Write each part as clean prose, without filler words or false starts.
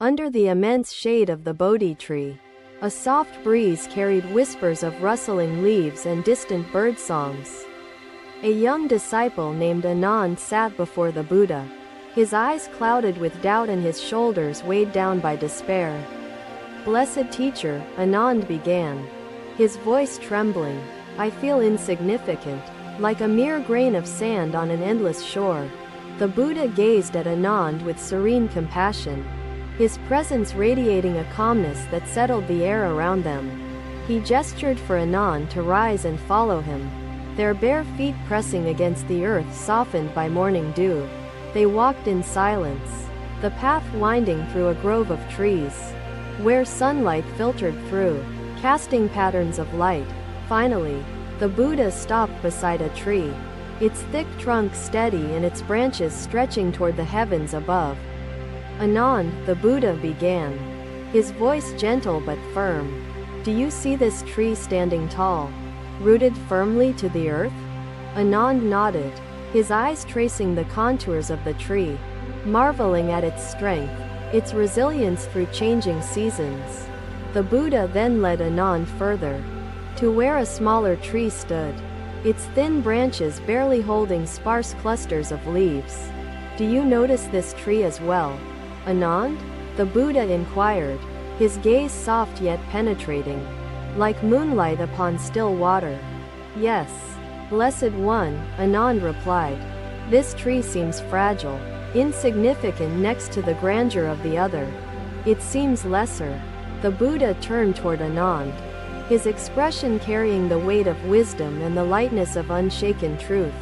under the immense shade of the Bodhi tree. A soft breeze carried whispers of rustling leaves and distant bird songs. A young disciple named Anand sat before the Buddha, his eyes clouded with doubt and his shoulders weighed down by despair. "Blessed teacher," Anand began, his voice trembling, "I feel insignificant, like a mere grain of sand on an endless shore." The Buddha gazed at Anand with serene compassion, his presence radiating a calmness that settled the air around them. He gestured for Anand to rise and follow him, their bare feet pressing against the earth softened by morning dew. They walked in silence, the path winding through a grove of trees, where sunlight filtered through, casting patterns of light. Finally, the Buddha stopped beside a tree, its thick trunk steady and its branches stretching toward the heavens above. "Anand," the Buddha began, his voice gentle but firm, "do you see this tree standing tall, rooted firmly to the earth?" Anand nodded, his eyes tracing the contours of the tree, marveling at its strength, its resilience through changing seasons. The Buddha then led Anand further, to where a smaller tree stood, its thin branches barely holding sparse clusters of leaves. "Do you notice this tree as well, Anand?" the Buddha inquired, his gaze soft yet penetrating, like moonlight upon still water. "Yes, Blessed One," Anand replied. "This tree seems fragile, insignificant next to the grandeur of the other. It seems lesser." The Buddha turned toward Anand, his expression carrying the weight of wisdom and the lightness of unshaken truth.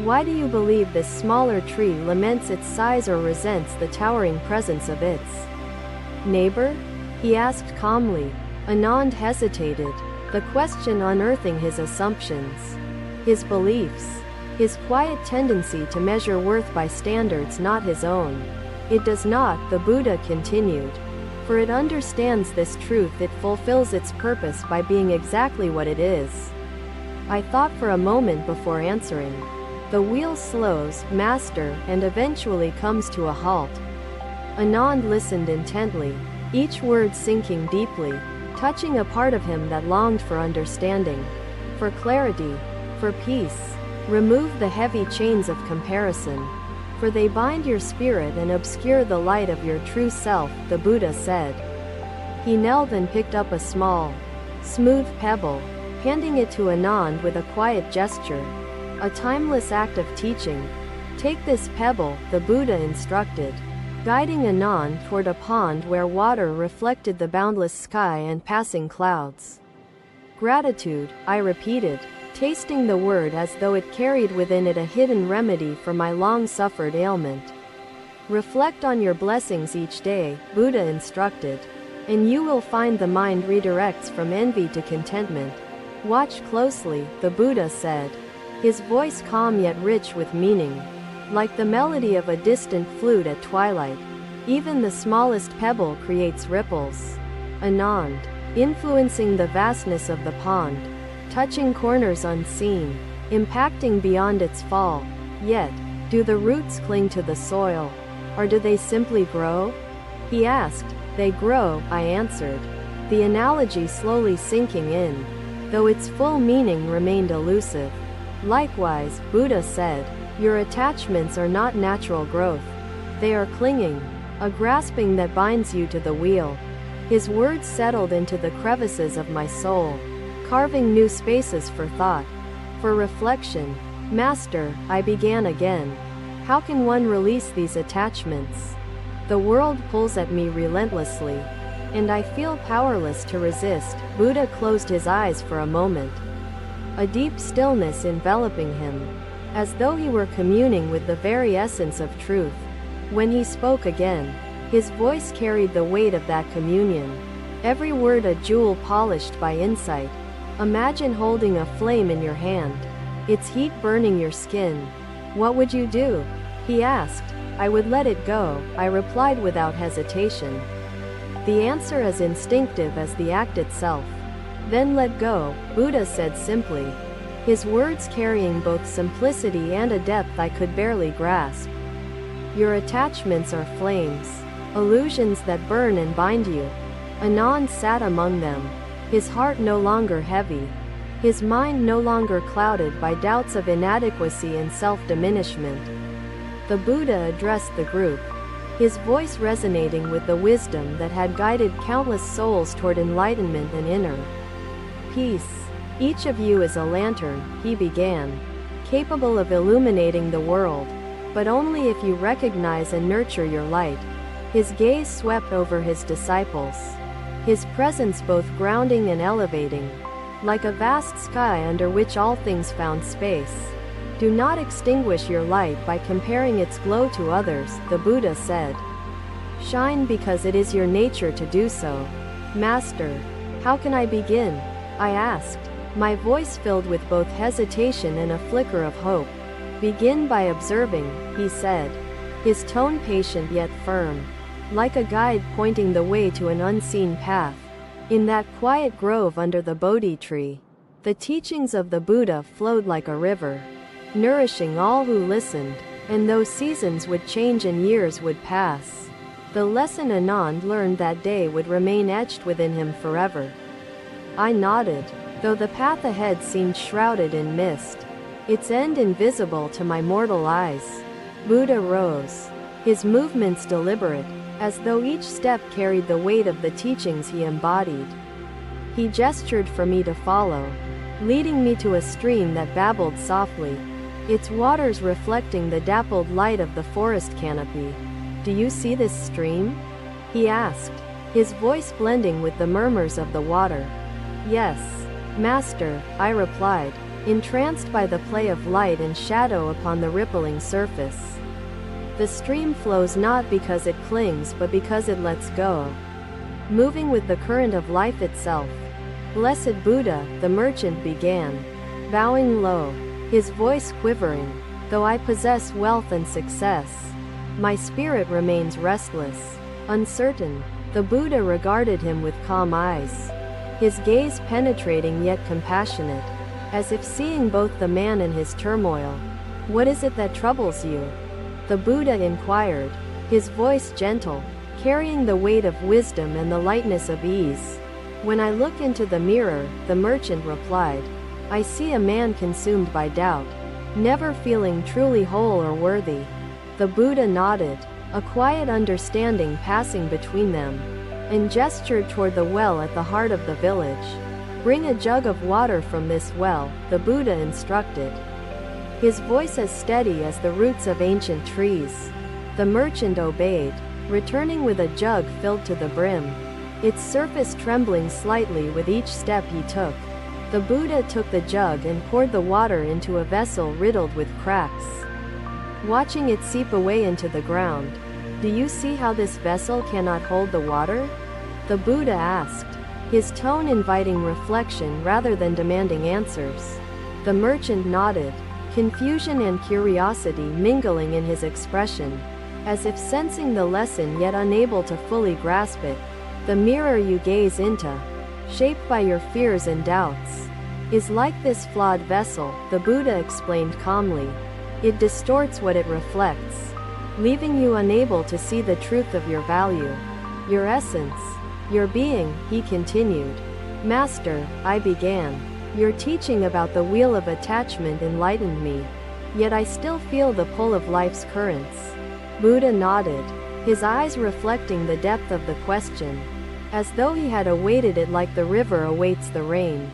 "Why do you believe this smaller tree laments its size or resents the towering presence of its neighbor?" he asked calmly. Anand hesitated, the question unearthing his assumptions, his beliefs, his quiet tendency to measure worth by standards not his own. "It does not," the Buddha continued, "for it understands this truth. It fulfills its purpose by being exactly what it is." I thought for a moment before answering. "The wheel slows, Master, and eventually comes to a halt." Anand listened intently, each word sinking deeply, touching a part of him that longed for understanding, for clarity, for peace. "Remove the heavy chains of comparison, for they bind your spirit and obscure the light of your true self," the Buddha said. He knelt and picked up a small, smooth pebble, handing it to Anand with a quiet gesture, a timeless act of teaching. "Take this pebble," the Buddha instructed, guiding Anand toward a pond where water reflected the boundless sky and passing clouds. "Gratitude," I repeated, tasting the word as though it carried within it a hidden remedy for my long-suffered ailment. "Reflect on your blessings each day," Buddha instructed, "and you will find the mind redirects from envy to contentment." "Watch closely," the Buddha said, his voice calm yet rich with meaning, like the melody of a distant flute at twilight. "Even the smallest pebble creates ripples, Anand, influencing the vastness of the pond, touching corners unseen, impacting beyond its fall. Yet, do the roots cling to the soil, or do they simply grow?" he asked. "They grow," I answered, the analogy slowly sinking in, though its full meaning remained elusive. "Likewise," Buddha said, "your attachments are not natural growth. They are clinging, a grasping that binds you to the wheel." His words settled into the crevices of my soul, carving new spaces for thought, for reflection. "Master," I began again, "how can one release these attachments? The world pulls at me relentlessly, and I feel powerless to resist." Buddha closed his eyes for a moment, a deep stillness enveloping him, as though he were communing with the very essence of truth. When he spoke again, his voice carried the weight of that communion, every word a jewel polished by insight. "Imagine holding a flame in your hand, its heat burning your skin. What would you do?" he asked. "I would let it go," I replied without hesitation, the answer as instinctive as the act itself. "Then let go," Buddha said simply, his words carrying both simplicity and a depth I could barely grasp. "Your attachments are flames, illusions that burn and bind you. Anand sat among them, his heart no longer heavy, his mind no longer clouded by doubts of inadequacy and self-diminishment. The Buddha addressed the group, his voice resonating with the wisdom that had guided countless souls toward enlightenment and inner peace. Each of you is a lantern, he began, capable of illuminating the world, but only if you recognize and nurture your light. His gaze swept over his disciples, his presence both grounding and elevating, like a vast sky under which all things found space. Do not extinguish your light by comparing its glow to others, the Buddha said. Shine because it is your nature to do so. Master, how can I begin? I asked, my voice filled with both hesitation and a flicker of hope. Begin by observing, he said, his tone patient yet firm, like a guide pointing the way to an unseen path. In that quiet grove under the Bodhi tree, the teachings of the Buddha flowed like a river, nourishing all who listened, and though seasons would change and years would pass, the lesson Anand learned that day would remain etched within him forever. I nodded, though the path ahead seemed shrouded in mist, its end invisible to my mortal eyes. Buddha rose, his movements deliberate, as though each step carried the weight of the teachings he embodied. He gestured for me to follow, leading me to a stream that babbled softly, its waters reflecting the dappled light of the forest canopy. Do you see this stream? He asked, his voice blending with the murmurs of the water. Yes, Master, I replied, entranced by the play of light and shadow upon the rippling surface. The stream flows not because it clings but because it lets go, moving with the current of life itself. Blessed Buddha, the merchant began, bowing low, his voice quivering, though I possess wealth and success, my spirit remains restless, uncertain. The Buddha regarded him with calm eyes, his gaze penetrating yet compassionate, as if seeing both the man and his turmoil. What is it that troubles you? The Buddha inquired, his voice gentle, carrying the weight of wisdom and the lightness of ease. When I look into the mirror, the merchant replied, I see a man consumed by doubt, never feeling truly whole or worthy. The Buddha nodded, a quiet understanding passing between them, and gestured toward the well at the heart of the village. Bring a jug of water from this well, the Buddha instructed, his voice as steady as the roots of ancient trees. The merchant obeyed, returning with a jug filled to the brim, its surface trembling slightly with each step he took. The Buddha took the jug and poured the water into a vessel riddled with cracks, watching it seep away into the ground. Do you see how this vessel cannot hold the water? The Buddha asked, his tone inviting reflection rather than demanding answers. The merchant nodded, confusion and curiosity mingling in his expression, as if sensing the lesson yet unable to fully grasp it. The mirror you gaze into, shaped by your fears and doubts, is like this flawed vessel, the Buddha explained calmly. It distorts what it reflects, leaving you unable to see the truth of your value, your essence, your being, he continued. Master, I began, your teaching about the wheel of attachment enlightened me, yet I still feel the pull of life's currents. Buddha nodded, his eyes reflecting the depth of the question, as though he had awaited it like the river awaits the rain.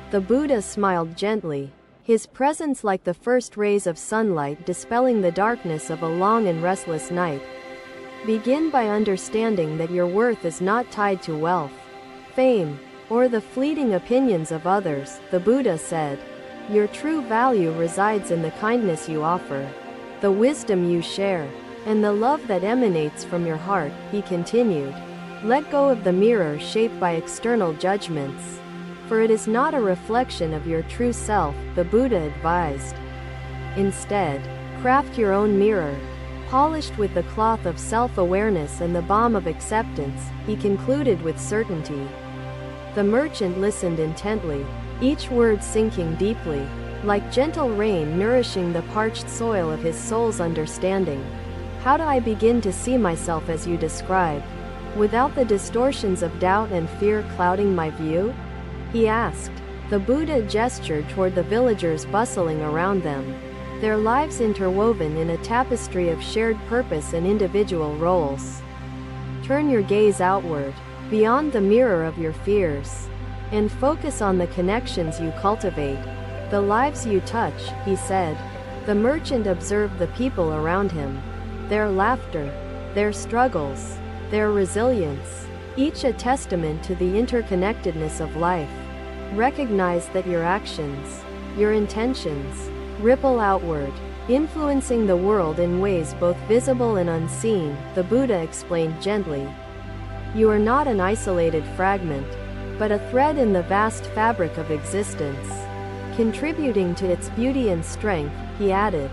The Buddha smiled gently, his presence like the first rays of sunlight dispelling the darkness of a long and restless night. Begin by understanding that your worth is not tied to wealth, fame, or the fleeting opinions of others, the Buddha said. Your true value resides in the kindness you offer, the wisdom you share, and the love that emanates from your heart, he continued. Let go of the mirror shaped by external judgments, for it is not a reflection of your true self, the Buddha advised. Instead, craft your own mirror, polished with the cloth of self-awareness and the balm of acceptance, he concluded with certainty. The merchant listened intently, each word sinking deeply, like gentle rain nourishing the parched soil of his soul's understanding. How do I begin to see myself as you describe, without the distortions of doubt and fear clouding my view? He asked. The Buddha gestured toward the villagers bustling around them, their lives interwoven in a tapestry of shared purpose and individual roles. Turn your gaze outward, beyond the mirror of your fears, and focus on the connections you cultivate, the lives you touch, he said. The merchant observed the people around him, their laughter, their struggles, their resilience, each a testament to the interconnectedness of life. Recognize that your actions, your intentions, ripple outward, influencing the world in ways both visible and unseen, the Buddha explained gently. You are not an isolated fragment, but a thread in the vast fabric of existence, contributing to its beauty and strength, he added.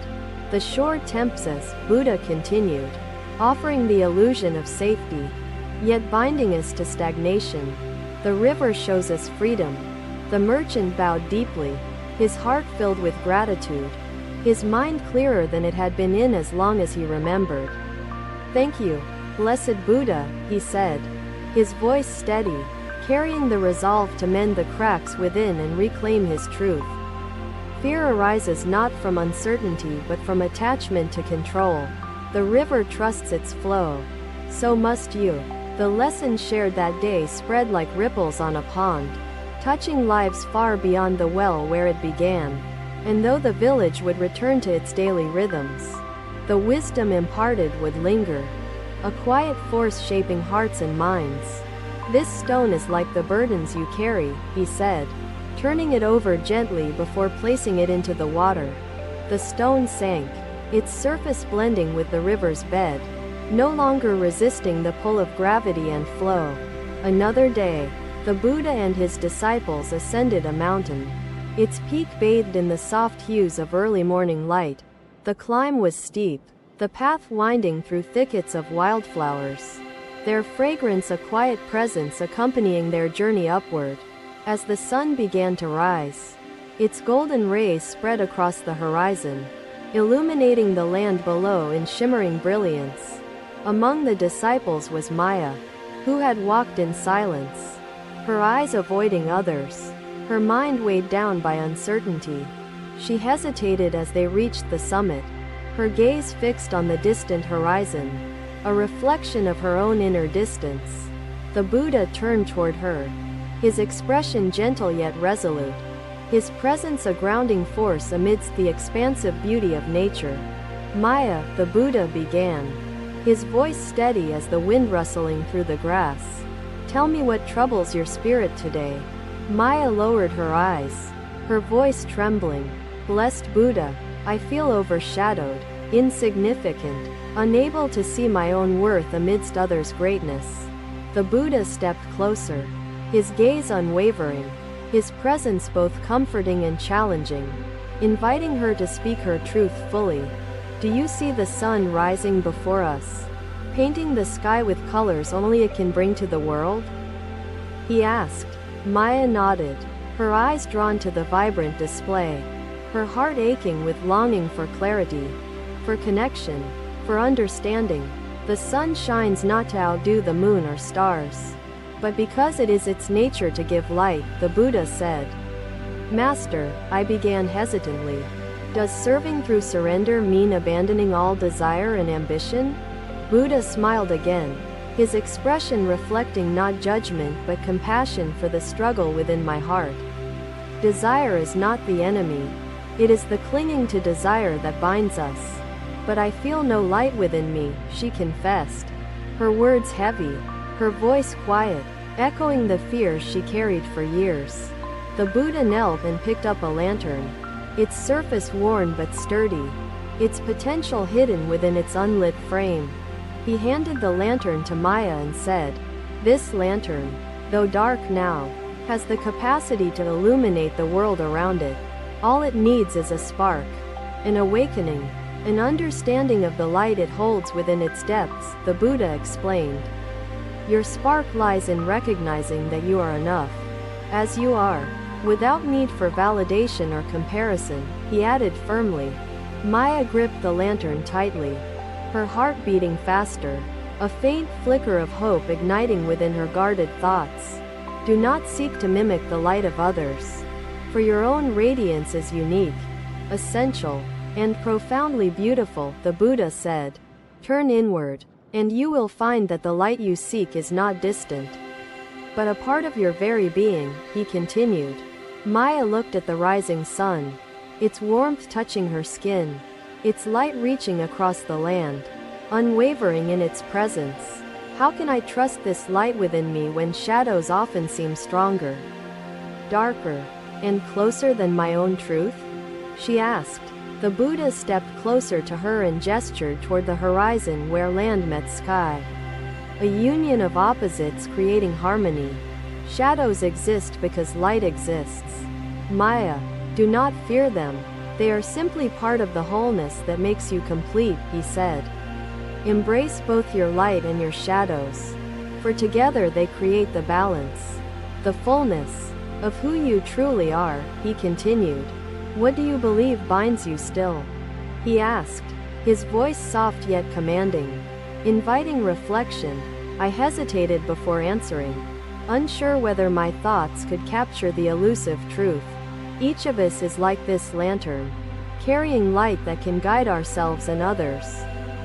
The shore tempts us, Buddha continued, offering the illusion of safety, yet binding us to stagnation. The river shows us freedom. The merchant bowed deeply, his heart filled with gratitude, his mind clearer than it had been in as long as he remembered. Thank you, blessed Buddha, he said, his voice steady, carrying the resolve to mend the cracks within and reclaim his truth. Fear arises not from uncertainty but from attachment to control. The river trusts its flow. So must you. The lesson shared that day spread like ripples on a pond, touching lives far beyond the well where it began. And though the village would return to its daily rhythms, the wisdom imparted would linger, a quiet force shaping hearts and minds. This stone is like the burdens you carry, he said, turning it over gently before placing it into the water. The stone sank, its surface blending with the river's bed, no longer resisting the pull of gravity and flow. Another day, the Buddha and his disciples ascended a mountain, its peak bathed in the soft hues of early morning light. The climb was steep, the path winding through thickets of wildflowers, their fragrance a quiet presence accompanying their journey upward. As the sun began to rise, its golden rays spread across the horizon, illuminating the land below in shimmering brilliance. Among the disciples was Maya, who had walked in silence, her eyes avoiding others, her mind weighed down by uncertainty. She hesitated as they reached the summit, her gaze fixed on the distant horizon, a reflection of her own inner distance. The Buddha turned toward her, his expression gentle yet resolute, his presence a grounding force amidst the expansive beauty of nature. Maya, the Buddha began, his voice steady as the wind rustling through the grass. Tell me what troubles your spirit today. Maya lowered her eyes, her voice trembling. Blessed Buddha, I feel overshadowed, insignificant, unable to see my own worth amidst others' greatness. The Buddha stepped closer, his gaze unwavering, his presence both comforting and challenging, inviting her to speak her truth fully. Do you see the sun rising before us, painting the sky with colors only it can bring to the world? He asked. Maya nodded, her eyes drawn to the vibrant display, her heart aching with longing for clarity, for connection, for understanding. The sun shines not to outdo the moon or stars, but because it is its nature to give light, the Buddha said. Master, I began hesitantly. Does serving through surrender mean abandoning all desire and ambition? Buddha smiled again, his expression reflecting not judgment but compassion for the struggle within my heart. Desire is not the enemy. It is the clinging to desire that binds us. But I feel no light within me, she confessed, her words heavy, her voice quiet, echoing the fears she carried for years. The Buddha knelt and picked up a lantern, its surface worn but sturdy, its potential hidden within its unlit frame. He handed the lantern to Maya and said, "This lantern, though dark now, has the capacity to illuminate the world around it. All it needs is a spark, an awakening, an understanding of the light it holds within its depths," the Buddha explained. Your spark lies in recognizing that you are enough, as you are, without need for validation or comparison, he added firmly. Maya gripped the lantern tightly, her heart beating faster, a faint flicker of hope igniting within her guarded thoughts. Do not seek to mimic the light of others, for your own radiance is unique, essential, and profoundly beautiful, the Buddha said. Turn inward, and you will find that the light you seek is not distant, but a part of your very being, he continued. Maya looked at the rising sun, its warmth touching her skin, its light reaching across the land, unwavering in its presence. How can I trust this light within me when shadows often seem stronger, darker, and closer than my own truth? She asked. The Buddha stepped closer to her and gestured toward the horizon where land met sky. A union of opposites creating harmony. Shadows exist because light exists. Maya, do not fear them. They are simply part of the wholeness that makes you complete, he said. Embrace both your light and your shadows, for together they create the balance, the fullness, of who you truly are, he continued. What do you believe binds you still? He asked, his voice soft yet commanding, inviting reflection. I hesitated before answering, unsure whether my thoughts could capture the elusive truth. Each of us is like this lantern, carrying light that can guide ourselves and others.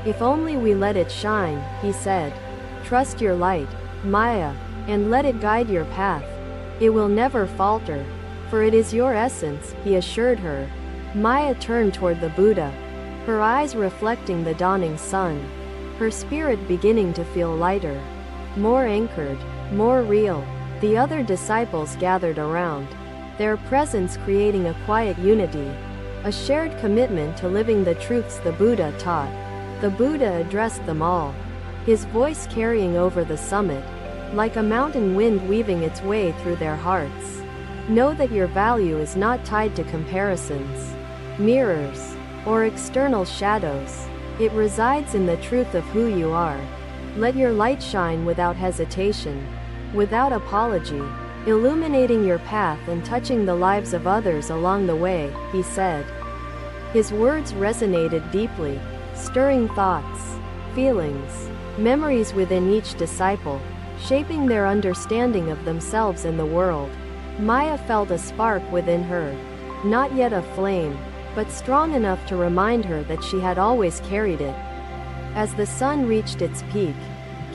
If only we let it shine, he said. Trust your light, Maya, and let it guide your path. It will never falter, for it is your essence, he assured her. Maya turned toward the Buddha, her eyes reflecting the dawning sun, her spirit beginning to feel lighter, more anchored, more real. The other disciples gathered around, their presence creating a quiet unity, a shared commitment to living the truths the Buddha taught. The Buddha addressed them all, his voice carrying over the summit, like a mountain wind weaving its way through their hearts. Know that your value is not tied to comparisons, mirrors, or external shadows. It resides in the truth of who you are. Let your light shine without hesitation, without apology, illuminating your path and touching the lives of others along the way, he said. His words resonated deeply, stirring thoughts, feelings, memories within each disciple, shaping their understanding of themselves and the world. Maya felt a spark within her, not yet a flame, but strong enough to remind her that she had always carried it. As the sun reached its peak,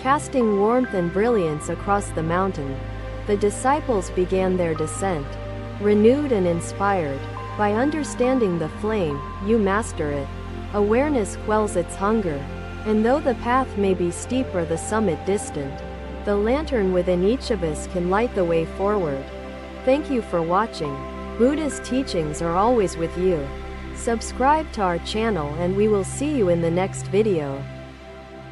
casting warmth and brilliance across the mountain, the disciples began their descent, renewed and inspired. By understanding the flame, you master it. Awareness quells its hunger, and though the path may be steep or the summit distant, the lantern within each of us can light the way forward. Thank you for watching. Buddha's teachings are always with you. Subscribe to our channel and we will see you in the next video.